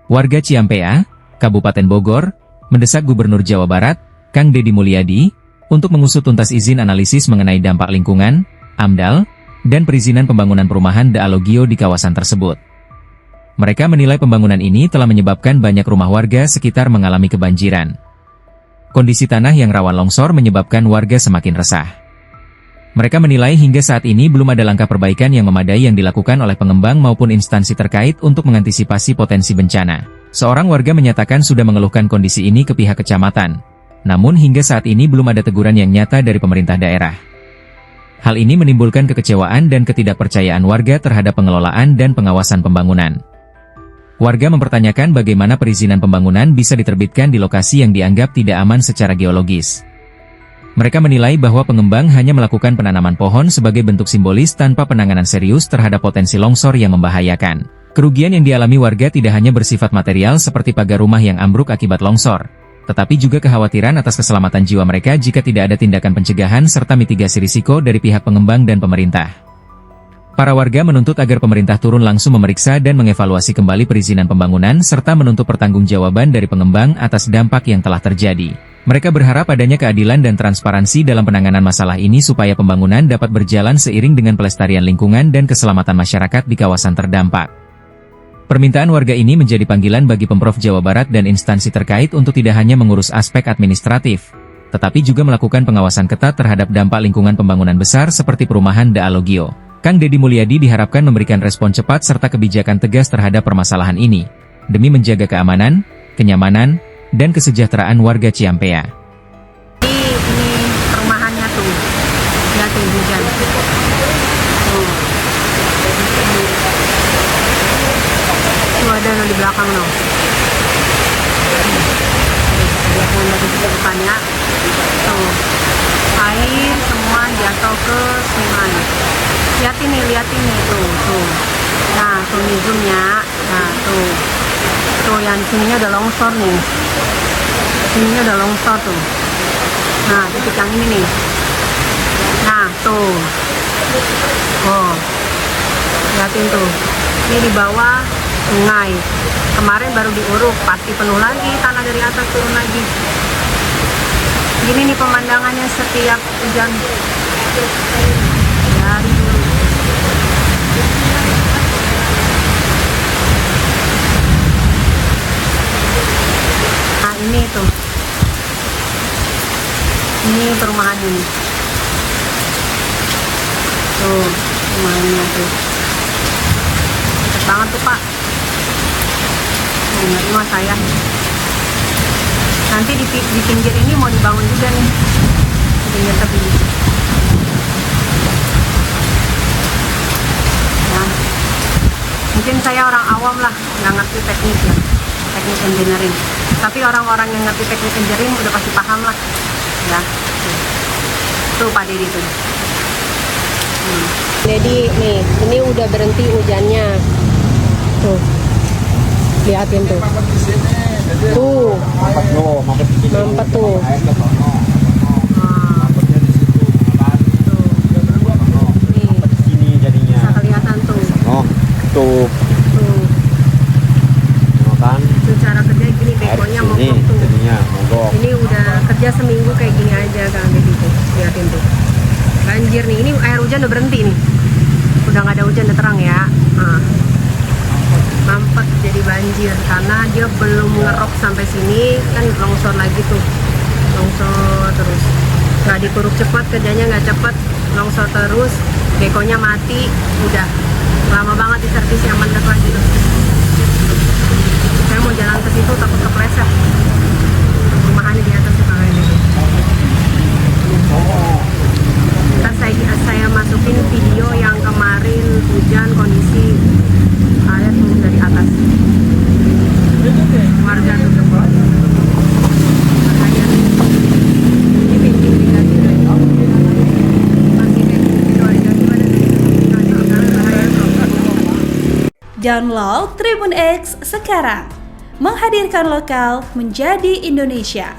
Warga Ciampea, Kabupaten Bogor, mendesak Gubernur Jawa Barat, Kang Deddy Mulyadi, untuk mengusut tuntas izin analisis mengenai dampak lingkungan, AMDAL, dan perizinan pembangunan perumahan The Alogio di kawasan tersebut. Mereka menilai pembangunan ini telah menyebabkan banyak rumah warga sekitar mengalami kebanjiran. Kondisi tanah yang rawan longsor menyebabkan warga semakin resah. Mereka menilai hingga saat ini belum ada langkah perbaikan yang memadai yang dilakukan oleh pengembang maupun instansi terkait untuk mengantisipasi potensi bencana. Seorang warga menyatakan sudah mengeluhkan kondisi ini ke pihak kecamatan. Namun hingga saat ini belum ada teguran yang nyata dari pemerintah daerah. Hal ini menimbulkan kekecewaan dan ketidakpercayaan warga terhadap pengelolaan dan pengawasan pembangunan. Warga mempertanyakan bagaimana perizinan pembangunan bisa diterbitkan di lokasi yang dianggap tidak aman secara geologis. Mereka menilai bahwa pengembang hanya melakukan penanaman pohon sebagai bentuk simbolis tanpa penanganan serius terhadap potensi longsor yang membahayakan. Kerugian yang dialami warga tidak hanya bersifat material seperti pagar rumah yang ambruk akibat longsor, tetapi juga kekhawatiran atas keselamatan jiwa mereka jika tidak ada tindakan pencegahan serta mitigasi risiko dari pihak pengembang dan pemerintah. Para warga menuntut agar pemerintah turun langsung memeriksa dan mengevaluasi kembali perizinan pembangunan serta menuntut pertanggungjawaban dari pengembang atas dampak yang telah terjadi. Mereka berharap adanya keadilan dan transparansi dalam penanganan masalah ini supaya pembangunan dapat berjalan seiring dengan pelestarian lingkungan dan keselamatan masyarakat di kawasan terdampak. Permintaan warga ini menjadi panggilan bagi Pemprov Jawa Barat dan instansi terkait untuk tidak hanya mengurus aspek administratif, tetapi juga melakukan pengawasan ketat terhadap dampak lingkungan pembangunan besar seperti perumahan The Alogio. Kang Deddy Mulyadi diharapkan memberikan respon cepat serta kebijakan tegas terhadap permasalahan ini, demi menjaga keamanan, kenyamanan, dan kesejahteraan warga Ciampea. Ini perumahannya tuh, lihat tuh hujan. Tuh ada di belakang loh. Lihat dari depannya. Tuh, air semua jatuh ke sungai. Lihat ini tuh. Nah, tuh zoomnya. Nah, tuh yang sininya udah longsor nih. Sininya udah longsor tuh. Nah, titik yang ini nih. Nah, tuh. Oh. Lihatin tuh. Ini di bawah sungai. Kemarin baru diuruk, pasti penuh lagi tanah dari atas turun lagi. Gini nih pemandangannya setiap hujan. Dari dulu. Ini tuh, ini perumahan ini, tuh perumahannya tuh, cepet banget tuh Pak. Ini rumah saya. Nanti di pinggir ini mau dibangun juga nih, di pinggir tepi. Nah, mungkin saya orang awam lah, nggak ngerti teknik ya. Teknik engineering, tapi orang-orang yang ngerti teknik engineering udah pasti paham lah ya. Tuh Pak Deddy tuh. Deddy nih, ini udah berhenti hujannya tuh, liatin tuh, mampet tuh. Bisa kelihatan tuh. Oh, tuh. Cara kerja gini, bekonya mogok tuh. Ini udah kerja seminggu kayak gini aja Kang Deddy tuh, liatin tuh. Banjir nih, ini air hujan udah berhenti nih. Udah nggak ada hujan, udah terang ya. Nah, mampet jadi banjir karena dia belum ngerok sampai sini, kan longsor lagi tuh. Longsor terus. Nggak dikuruk cepat, kerjanya nggak cepet, longsor terus, bekonya mati, udah. Lama banget di servis yang mandek lagi tuh. Saya mau jalan ke situ takut kepleset. Perumahannya di atas juga ini. Ntar saya masukin video yang kemarin hujan kondisi air turun dari atas. Warga tuh. Makanya ini pinggir diganti lagi. Masih Download Tribun X sekarang. Menghadirkan lokal menjadi Indonesia.